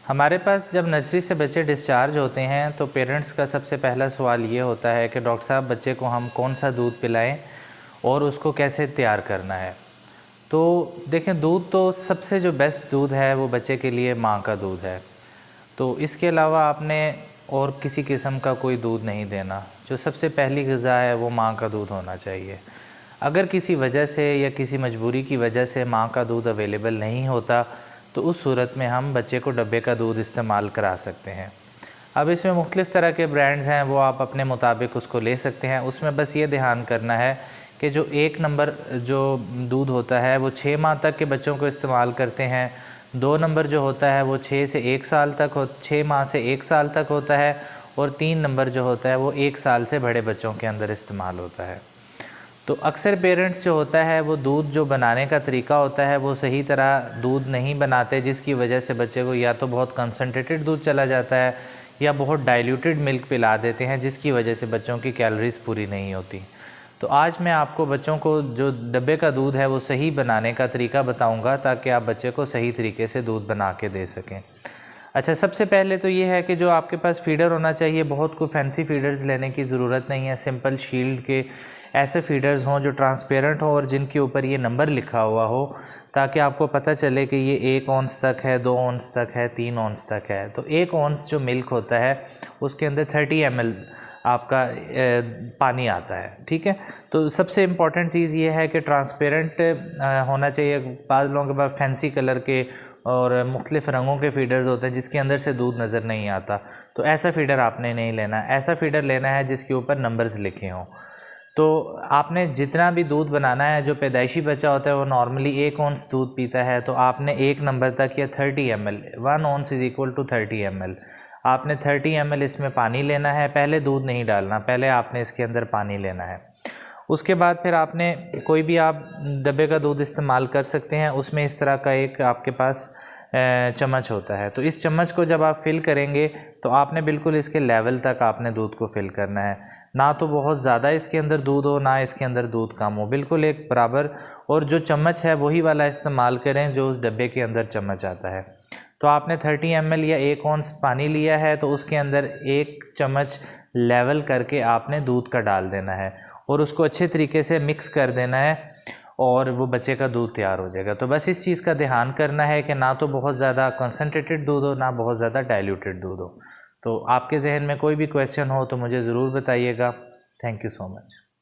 हमारे पास जब नर्सरी से बच्चे डिस्चार्ज होते हैं तो पेरेंट्स का सबसे पहला सवाल ये होता है कि डॉक्टर साहब बच्चे को हम कौन सा दूध पिलाएं और उसको कैसे तैयार करना है। तो देखें, दूध तो सबसे जो बेस्ट दूध है वो बच्चे के लिए माँ का दूध है। तो इसके अलावा आपने और किसी किस्म का कोई दूध नहीं देना। जो सबसे पहली ग़िज़ा है वो माँ का दूध होना चाहिए। अगर किसी वजह से या किसी मजबूरी की वजह से माँ का दूध अवेलेबल नहीं होता तो उस सूरत में हम बच्चे को डब्बे का दूध इस्तेमाल करा सकते हैं। अब इसमें मुख्तलिफ़ तरह के ब्रांड्स हैं, वो आप अपने मुताबिक उसको ले सकते हैं। उसमें बस ये ध्यान करना है कि जो 1 नंबर जो दूध होता है वो 6 माह तक के बच्चों को इस्तेमाल करते हैं। 2 नंबर जो होता है वो 6 से 1 साल तक 6 माह से 1 साल तक होता है। और 3 नंबर जो होता है वो 1 साल से बड़े बच्चों के अंदर इस्तेमाल होता है। तो अक्सर पेरेंट्स जो होता है वो दूध जो बनाने का तरीका होता है वो सही तरह दूध नहीं बनाते, जिसकी वजह से बच्चे को या तो बहुत कंसनट्रेटेड दूध चला जाता है या बहुत डाइल्यूटेड मिल्क पिला देते हैं, जिसकी वजह से बच्चों की कैलोरीज़ पूरी नहीं होती। तो आज मैं आपको बच्चों को जो डब्बे का दूध है वो सही बनाने का तरीका बताऊँगा ताकि आप बच्चे को सही तरीके से दूध बना के दे सकें। अच्छा, सबसे पहले तो ये है कि जो आपके पास फीडर होना चाहिए, बहुत कोई फैंसी फीडर्स लेने की ज़रूरत नहीं है। सिंपल शील्ड के ऐसे फीडर्स हों जो ट्रांसपेरेंट हो और जिनके ऊपर ये नंबर लिखा हुआ हो, ताकि आपको पता चले कि ये 1 औंस तक है, 2 औंस तक है, 3 औंस तक है। तो 1 औंस जो मिल्क होता है उसके अंदर 30 ml आपका पानी आता है, ठीक है। तो सबसे इम्पॉर्टेंट चीज़ ये है कि ट्रांसपेरेंट होना चाहिए। बाद लोगों के पास फैंसी कलर के और मुख्तलिफ़ रंगों के फीडर्स होते हैं जिसके अंदर से दूध नज़र नहीं आता, तो ऐसा फीडर आपने नहीं लेना। ऐसा फीडर लेना है जिसके ऊपर नंबर्स लिखे हों। तो आपने जितना भी दूध बनाना है, जो पैदाइशी बच्चा होता है वो नॉर्मली 1 औंस दूध पीता है, तो आपने 1 नंबर तक या 30 ml, 1 ounce is equal to 30 ml, आपने 30 ml इसमें पानी लेना है। पहले दूध नहीं डालना, पहले आपने इसके अंदर पानी लेना है। उसके बाद फिर आपने कोई भी आप डब्बे का दूध इस्तेमाल कर सकते हैं। उसमें इस तरह का एक आपके पास चम्मच होता है। तो इस चम्मच को जब आप फ़िल करेंगे तो आपने बिल्कुल इसके लेवल तक आपने दूध को फ़िल करना है। ना तो बहुत ज़्यादा इसके अंदर दूध हो, ना इसके अंदर दूध कम हो, बिल्कुल एक बराबर। और जो चम्मच है वही वाला इस्तेमाल करें जो उस डब्बे के अंदर चम्मच आता है। तो आपने 30 ml या 1 औंस पानी लिया है, तो उसके अंदर 1 चम्मच लेवल करके आपने दूध का डाल देना है और उसको अच्छे तरीके से मिक्स कर देना है और वो बच्चे का दूध तैयार हो जाएगा। तो बस इस चीज़ का ध्यान करना है कि ना तो बहुत ज़्यादा कंसनट्रेटेड दूध हो, ना बहुत ज़्यादा डाइल्यूटेड दूध हो। तो आपके जहन में कोई भी क्वेश्चन हो तो मुझे ज़रूर बताइएगा। Thank you so much.